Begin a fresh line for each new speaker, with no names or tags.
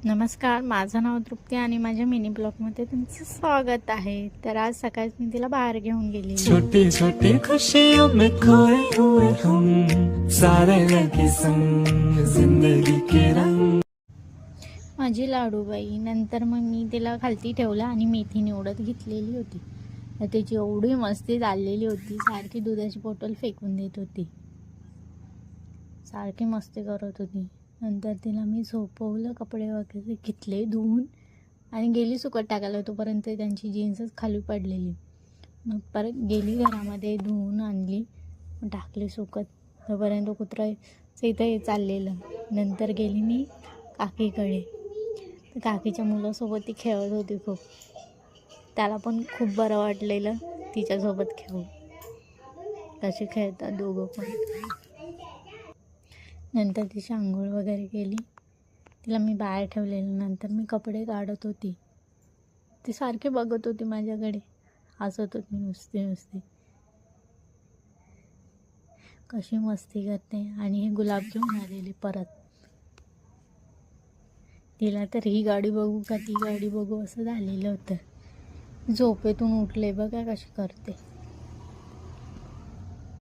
नमस्कार, माझं नाव तृप्ती आणि माझ्या मिनी ब्लॉगमध्ये तुमचं स्वागत आहे. तर आज सकाळीच मी तिला बाहेर घेऊन गेली.
छोटी छोटी खुशियों में खोए हुए हम सारे लगे संग जिंदगी के रंग.
माझी लाडूबाई. नंतर मग मी तिला खालती ठेवलं आणि मेथी निवडत घेतलेली होती. तर त्याची एवढी मस्ती चाललेली होती, सारखी दुधाची बॉटल फेकून देत होती, सारखी मस्ती करत होती. नंतर तिला मी झोपवलं, कपडे वगैरे घेतले धुवून आणि गेली सुकत टाकायला. तोपर्यंत त्यांची जीन्सच खाली पडलेली. मग परत गेली घरामध्ये, धुवून आणली, टाकली सुकत. तोपर्यंत कुत्र्याचं इथं चाललेलं. नंतर गेली मी काकीकडे. तर काकीच्या मुलासोबत ती खेळत होती खूप. त्याला पण खूप बरं वाटलेलं तिच्यासोबत खेळून. कसे खेळतात दोघं पण. नंतर तिची आंघोळ वगैरे केली. तिला मी बाहेर ठेवलेलं. नंतर मी कपडे काढत होती. ती सारखी बघत होती माझ्याकडे, हसत होती नुसती. कशी मस्ती करते. आणि हे गुलाब घेऊन आलेली परत. तिला तर ही गाडी बघू का ती गाडी बघू असं झालेलं होतं. झोपेतून उठले बघा कशी करते.